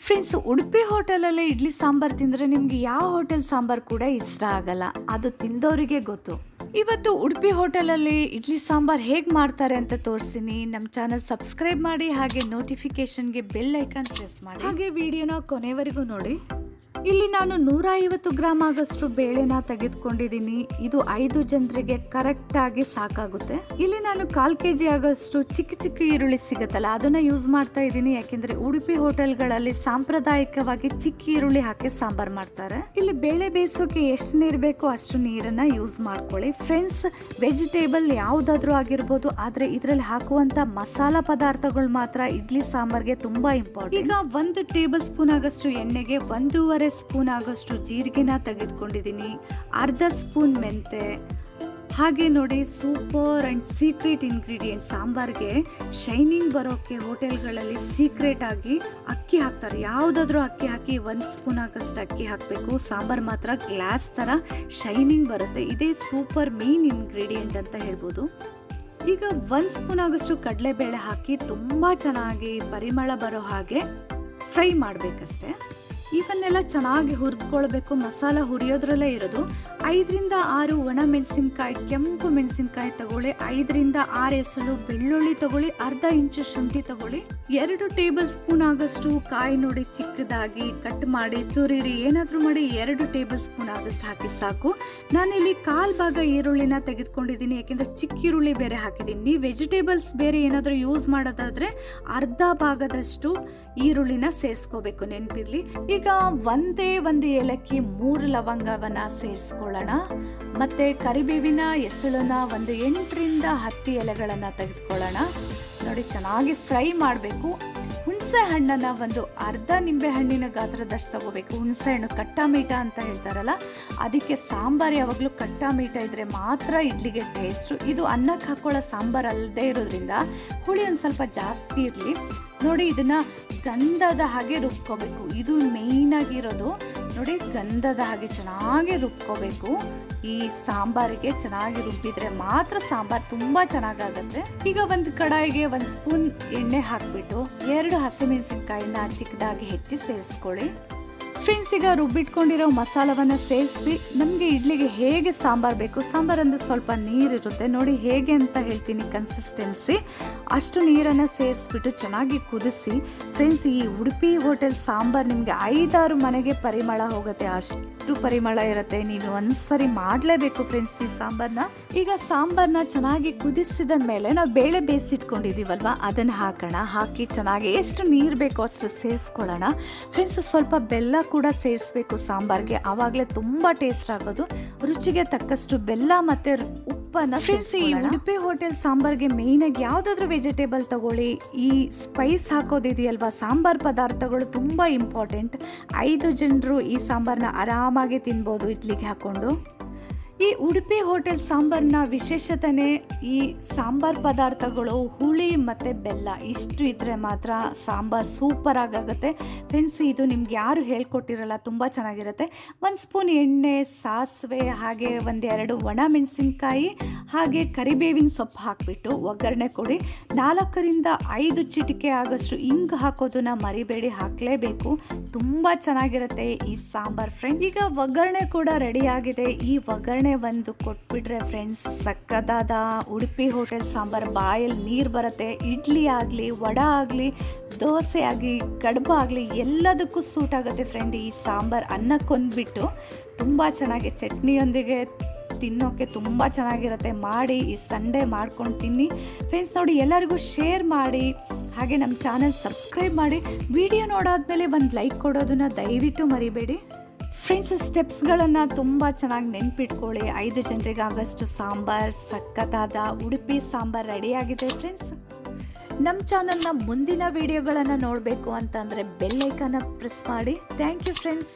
Friends, Udupi ಹೋಟೆಲಲ್ಲಿ ಇಡ್ಲಿ ಸಾಂಬಾರ್ ತಿಂದರೆ ನಿಮಗೆ ಯಾವ ಹೋಟೆಲ್ ಸಾಂಬಾರ್ ಕೂಡ ಇಷ್ಟ ಆಗಲ್ಲ. ಅದು ತಿಂದವರಿಗೆ ಗೊತ್ತು. ಇವತ್ತು ಉಡುಪಿ ಹೋಟೆಲಲ್ಲಿ ಇಡ್ಲಿ ಸಾಂಬಾರ್ ಹೇಗೆ ಮಾಡ್ತಾರೆ ಅಂತ ತೋರಿಸ್ತೀನಿ. ನಮ್ಮ ಚಾನಲ್ ಸಬ್ಸ್ಕ್ರೈಬ್ ಮಾಡಿ, ಹಾಗೆ ನೋಟಿಫಿಕೇಶನ್ಗೆ ಬೆಲ್ ಐಕಾನ್ ಪ್ರೆಸ್ ಮಾಡಿ, ಹಾಗೆ ವಿಡಿಯೋನ ಕೊನೆವರೆಗೂ ನೋಡಿ. ಇಲ್ಲಿ ನಾನು 150 ಗ್ರಾಮ್ ಆಗಷ್ಟು ಬೇಳೆನ ತೆಗೆದುಕೊಂಡಿದ್ದೀನಿ. ಇದು 5 ಜನರಿಗೆ ಕರೆಕ್ಟ್ ಆಗಿ ಸಾಕಾಗುತ್ತೆ. ಇಲ್ಲಿ ನಾನು 1/4 kg ಆಗಷ್ಟು ಚಿಕ್ಕ ಈರುಳ್ಳಿ ಸಿಗುತ್ತಲ್ಲ, ಅದನ್ನ ಯೂಸ್ ಮಾಡ್ತಾ ಇದ್ದೀನಿ. ಯಾಕೆಂದ್ರೆ ಉಡುಪಿ ಹೋಟೆಲ್ಗಳಲ್ಲಿ ಸಾಂಪ್ರದಾಯಿಕವಾಗಿ ಚಿಕ್ಕ ಈರುಳ್ಳಿ ಹಾಕಿ ಸಾಂಬಾರ್ ಮಾಡ್ತಾರೆ. ಇಲ್ಲಿ ಬೇಳೆ ಬೇಯಿಸೋಕೆ ಎಷ್ಟು ನೀರು ಬೇಕೋ ಅಷ್ಟು ನೀರನ್ನ ಯೂಸ್ ಮಾಡ್ಕೊಳ್ಳಿ. ಫ್ರೆಂಡ್ಸ್, ವೆಜಿಟೇಬಲ್ ಯಾವುದಾದ್ರೂ ಆಗಿರ್ಬೋದು, ಆದ್ರೆ ಇದರಲ್ಲಿ ಹಾಕುವಂತ ಮಸಾಲಾ ಪದಾರ್ಥಗಳು ಮಾತ್ರ ಇಡ್ಲಿ ಸಾಂಬಾರ್ಗೆ ತುಂಬಾ ಇಂಪಾರ್ಟೆಂಟ್. ಈಗ 1 ಟೇಬಲ್ ಸ್ಪೂನ್ ಆಗಷ್ಟು ಎಣ್ಣೆಗೆ 1.5 ಸ್ಪೂನ್ ಆಗಷ್ಟು ಜೀರಿಗೆನ ತೆಗೆದುಕೊಂಡಿದ್ದೀನಿ. ಅರ್ಧ ಸ್ಪೂನ್ ಮೆಂತೆ, ಹಾಗೆ ನೋಡಿ ಸೂಪರ್ ಅಂಡ್ ಸೀಕ್ರೆಟ್ ಇಂಗ್ರೀಡಿಯೆಂಟ್. ಸಾಂಬಾರ್ಗೆ ಶೈನಿಂಗ್ ಬರೋಕೆ ಹೋಟೆಲ್ಗಳಲ್ಲಿ ಸೀಕ್ರೆಟ್ ಆಗಿ ಅಕ್ಕಿ ಹಾಕ್ತಾರೆ. ಯಾವುದಾದ್ರೂ ಅಕ್ಕಿ ಹಾಕಿ 1 ಸ್ಪೂನ್ ಆಗಷ್ಟು ಅಕ್ಕಿ ಹಾಕಬೇಕು. ಸಾಂಬಾರ್ ಮಾತ್ರ ಗ್ಲಾಸ್ ತರ ಶೈನಿಂಗ್ ಬರುತ್ತೆ. ಇದೇ ಸೂಪರ್ ಮೇನ್ ಇಂಗ್ರೀಡಿಯೆಂಟ್ ಅಂತ ಹೇಳ್ಬೋದು. ಈಗ 1 ಸ್ಪೂನ್ ಆಗಷ್ಟು ಕಡಲೆಬೇಳೆ ಹಾಕಿ ತುಂಬಾ ಚೆನ್ನಾಗಿ ಪರಿಮಳ ಬರೋ ಹಾಗೆ ಫ್ರೈ ಮಾಡಬೇಕಷ್ಟೆ. ಇವನ್ನೆಲ್ಲ ಚೆನ್ನಾಗಿ ಹುರಿದುಕೊಳ್ಬೇಕು. ಮಸಾಲ ಹುರಿಯೋದ್ರಲ್ಲೇ ಇರೋದು. 5ರಿಂದ 6 ಒಣ ಮೆಣಸಿನ್ಕಾಯಿ, ಕೆಂಪು ಮೆಣಸಿನ್ಕಾಯಿ ತಗೊಳ್ಳಿ. 5ರಿಂದ 6 ಎಸಳು ಬೆಳ್ಳುಳ್ಳಿ ತಗೊಳ್ಳಿ. ಅರ್ಧ ಇಂಚು ಶುಂಠಿ ತಗೊಳ್ಳಿ. 2 ಟೇಬಲ್ ಸ್ಪೂನ್ ಆಗಷ್ಟು ಕಾಯಿ ನೋಡಿ ಚಿಕ್ಕದಾಗಿ ಕಟ್ ಮಾಡಿ ತುರಿರಿ. ಏನಾದ್ರೂ ಮಾಡಿ 2 ಟೇಬಲ್ ಸ್ಪೂನ್ ಆಗಷ್ಟು ಹಾಕಿ ಸಾಕು. ನಾನಿಲ್ಲಿ 1/4 ಭಾಗ ಈರುಳ್ಳಿನ ತೆಗೆದುಕೊಂಡಿದ್ದೀನಿ. ಯಾಕೆಂದ್ರೆ ಚಿಕ್ಕ ಈರುಳ್ಳಿ ಬೇರೆ ಹಾಕಿದ್ದೀನಿ. ನೀವು ವೆಜಿಟೇಬಲ್ಸ್ ಬೇರೆ ಏನಾದ್ರೂ ಯೂಸ್ ಮಾಡೋದಾದ್ರೆ ಅರ್ಧ ಭಾಗದಷ್ಟು ಈರುಳ್ಳಿನ ಸೇರಿಸ್ಕೋಬೇಕು, ನೆನಪಿರ್ಲಿ. ಈಗ ಒಂದೇ 1 ಏಲಕ್ಕಿ, 3 ಲವಂಗವನ್ನ ಸೇರಿಸ್ಕೊಳ್ಳೋಣ. ಮತ್ತೆ ಕರಿಬೇವಿನ ಎಸಳನ್ನ 8ರಿಂದ 10 ಎಲೆಗಳನ್ನ ತೆಗೆದುಕೊಳ್ಳೋಣ. ನೋಡಿ, ಚೆನ್ನಾಗಿ ಫ್ರೈ ಮಾಡಬೇಕು. ಹುಣಸೆ ಹಣ್ಣನ್ನ ಅರ್ಧ ನಿಂಬೆ ಹಣ್ಣಿನ ಗಾತ್ರದಷ್ಟು ತಗೋಬೇಕು. ಹುಣಸೆ ಹಣ್ಣು ಕಟ್ಟ ಮೀಠ ಅಂತ ಹೇಳ್ತಾರಲ್ಲ, ಅದಕ್ಕೆ ಸಾಂಬಾರ್ ಯಾವಾಗಲೂ ಕಟ್ಟ ಮೀಠ ಇದ್ರೆ ಮಾತ್ರ ಇಡ್ಲಿಗೆ ಟೇಸ್ಟು. ಇದು ಅನ್ನಕ್ಕೆ ಹಾಕೊಳ್ಳೋ ಸಾಂಬಾರ್ ಅಲ್ಲದೆ ಇರೋದ್ರಿಂದ ಹುಳಿ ಒಂದು ಸ್ವಲ್ಪ ಜಾಸ್ತಿ ಇರಲಿ. ನೋಡಿ, ಇದನ್ನ ಗಂಧದ ಹಾಗೆ ರುಬ್ಕೋಬೇಕು. ಇದು ಮೇಯ್ನ್ ಆಗಿರೋದು. ನೋಡಿ, ಗಂಧದ ಹಾಗೆ ಚೆನ್ನಾಗಿ ರುಬ್ಕೋಬೇಕು. ಈ ಸಾಂಬಾರಿಗೆ ಚೆನ್ನಾಗಿ ರುಬ್ಬಿದ್ರೆ ಮಾತ್ರ ಸಾಂಬಾರ್ ತುಂಬಾ ಚೆನ್ನಾಗಾಗತ್ತೆ. ಈಗ ಒಂದು ಕಡಾಯಿಗೆ 1 ಸ್ಪೂನ್ ಎಣ್ಣೆ ಹಾಕ್ಬಿಟ್ಟು 2 ಹಸಿಮೆಣಸಿನಕಾಯಿನ ಚಿಕ್ಕದಾಗಿ ಹೆಚ್ಚಿ ಸೇರಿಸ್ಕೊಳ್ಳಿ. ಫ್ರೆಂಡ್ಸ್, ಈಗ ರುಬ್ಬಿಟ್ಕೊಂಡಿರೋ ಮಸಾಲವನ್ನ ಸೇರಿಸಿ ನಮಗೆ ಇಡ್ಲಿಗೆ ಹೇಗೆ ಸಾಂಬಾರ್ ಬೇಕು, ಸಾಂಬಾರ್ ಅಂದ್ರೆ ಸ್ವಲ್ಪ ನೀರಿರುತ್ತೆ. ನೋಡಿ ಹೇಗೆ ಅಂತ ಹೇಳ್ತೀನಿ. ಕನ್ಸಿಸ್ಟೆನ್ಸಿ ಅಷ್ಟು ನೀರನ್ನು ಸೇರಿಸ್ಬಿಟ್ಟು ಚೆನ್ನಾಗಿ ಕುದಿಸಿ. ಫ್ರೆಂಡ್ಸ್, ಈ ಉಡುಪಿ ಹೋಟೆಲ್ ಸಾಂಬಾರ್ ನಿಮಗೆ 5-6 ಮನೆಗೆ ಪರಿಮಳ ಹೋಗುತ್ತೆ. ಅಷ್ಟು ಪರಿಮಳ ಇರುತ್ತೆ. ನೀವು ಒಂದ್ಸರಿ ಮಾಡಲೇಬೇಕು ಫ್ರೆಂಡ್ಸ್ ಈ ಸಾಂಬಾರ್ನ. ಈಗ ಸಾಂಬಾರ್ನ ಚೆನ್ನಾಗಿ ಕುದಿಸಿದ ಮೇಲೆ ನಾವು ಬೇಳೆ ಬೇಯಿಸಿಟ್ಕೊಂಡಿದೀವಲ್ವಾ, ಅದನ್ನ ಹಾಕೋಣ. ಹಾಕಿ ಚೆನ್ನಾಗಿ ಎಷ್ಟು ನೀರು ಬೇಕೋ ಅಷ್ಟು ಸೇರಿಸ್ಕೊಳ್ಳೋಣ. ಫ್ರೆಂಡ್ಸ್, ಸ್ವಲ್ಪ ಬೆಲ್ಲ ಕೂಡ ಸೇರಿಸಬೇಕು ಸಾಂಬಾರ್ಗೆ. ಆವಾಗಲೇ ತುಂಬಾ ಟೇಸ್ಟ್ ಆಗೋದು. ರುಚಿಗೆ ತಕ್ಕಷ್ಟು ಬೆಲ್ಲ ಮತ್ತೆ ಉಪ್ಪನ್ನ. ಫ್ರೆಂಡ್ಸ್, ಈ ಉಡುಪಿ ಹೋಟೆಲ್ ಸಾಂಬಾರ್ಗೆ ಮೇಯ್ನ್ ಆಗಿ ಯಾವ್ದಾದ್ರು ವೆಜಿಟೇಬಲ್ ತಗೊಳ್ಳಿ. ಈ ಸ್ಪೈಸ್ ಹಾಕೋದಿದೆಯಲ್ವಾ, ಸಾಂಬಾರ್ ಪದಾರ್ಥಗಳು ತುಂಬಾ ಇಂಪಾರ್ಟೆಂಟ್. 5 ಜನರು ಈ ಸಾಂಬಾರ್ನ ಆರಾಮಾಗಿ ತಿನ್ಬೋದು ಇಡ್ಲಿಗೆ ಹಾಕೊಂಡು. ಈ ಉಡುಪಿ ಹೋಟೆಲ್ ಸಾಂಬಾರ್ನ ವಿಶೇಷತೆನೇ ಈ ಸಾಂಬಾರ್ ಪದಾರ್ಥಗಳು ಹುಳಿ ಮತ್ತು ಬೆಲ್ಲ ಇಷ್ಟು ಇದ್ರೆ ಮಾತ್ರ ಸಾಂಬಾರ್ ಸೂಪರ್ ಆಗುತ್ತೆ. ಫ್ರೆಂಡ್ಸ್, ಇದು ನಿಮ್ಗೆ ಯಾರು ಹೇಳ್ಕೊಟ್ಟಿರಲ್ಲ, ತುಂಬ ಚೆನ್ನಾಗಿರುತ್ತೆ. 1 ಸ್ಪೂನ್ ಎಣ್ಣೆ, ಸಾಸಿವೆ, ಹಾಗೆ 1-2 ಒಣ ಮೆಣಸಿನ್ಕಾಯಿ, ಹಾಗೆ ಕರಿಬೇವಿನ ಸೊಪ್ಪು ಹಾಕಿಬಿಟ್ಟು ಒಗ್ಗರಣೆ ಕೊಡಿ. 4ರಿಂದ 5 ಚಿಟಿಕೆ ಆಗಷ್ಟು ಇಂಗು ಹಾಕೋದನ್ನ ಮರಿಬೇಡಿ, ಹಾಕಲೇಬೇಕು. ತುಂಬ ಚೆನ್ನಾಗಿರುತ್ತೆ ಈ ಸಾಂಬಾರ್. ಫ್ರೆಂಡ್ಸ್, ಈಗ ಒಗ್ಗರಣೆ ಕೂಡ ರೆಡಿ ಆಗಿದೆ. ಈ ಒಗ್ಗರಣೆ ಕೊಟ್ಬಿಟ್ರೆ ಫ್ರೆಂಡ್ಸ್, ಸಕ್ಕದಾದ ಉಡುಪಿ ಹೋಟೆಲ್ ಸಾಂಬಾರ್ ಬಾಯಲ್ಲಿ ನೀರು ಬರುತ್ತೆ. ಇಡ್ಲಿ ಆಗಲಿ, ವಡ ಆಗಲಿ, ದೋಸೆ ಆಗಲಿ, ಕಡುಬು ಆಗಲಿ ಎಲ್ಲದಕ್ಕೂ ಸೂಟ್ ಆಗುತ್ತೆ ಫ್ರೆಂಡ್ ಈ ಸಾಂಬಾರ್. ಅನ್ನಕ್ಕೊಂದ್ಬಿಟ್ಟು ತುಂಬ ಚೆನ್ನಾಗಿ ಚಟ್ನಿಯೊಂದಿಗೆ ತಿನ್ನೋಕೆ ತುಂಬ ಚೆನ್ನಾಗಿರುತ್ತೆ. ಮಾಡಿ ಈ ಸಂಡೇ ಮಾಡ್ಕೊಂಡು ತಿನ್ನಿ ಫ್ರೆಂಡ್ಸ್. ನೋಡಿ, ಎಲ್ಲರಿಗೂ ಶೇರ್ ಮಾಡಿ, ಹಾಗೆ ನಮ್ಮ ಚಾನಲ್ ಸಬ್ಸ್ಕ್ರೈಬ್ ಮಾಡಿ. ವಿಡಿಯೋ ನೋಡಾದ್ಮೇಲೆ ಒಂದು ಲೈಕ್ ಕೊಡೋದನ್ನ ದಯವಿಟ್ಟು ಮರಿಬೇಡಿ. ಫ್ರೆಂಡ್ಸ್, ಸ್ಟೆಪ್ಸ್ಗಳನ್ನು ತುಂಬ ಚೆನ್ನಾಗಿ ನೆನ್ಪಿಟ್ಕೊಳ್ಳಿ. 5 ಜನರಿಗೆ ಆಗಷ್ಟು ಸಾಂಬಾರ್, ಸಕ್ಕತ್ತಾದ ಉಡುಪಿ ಸಾಂಬಾರ್ ರೆಡಿಯಾಗಿದೆ. ಫ್ರೆಂಡ್ಸ್, ನಮ್ಮ ಚಾನಲ್ನ ಮುಂದಿನ ವಿಡಿಯೋಗಳನ್ನು ನೋಡಬೇಕು ಅಂತಂದರೆ ಬೆಲ್ ಐಕಾನ್ನ ಪ್ರೆಸ್ ಮಾಡಿ. Thank you friends.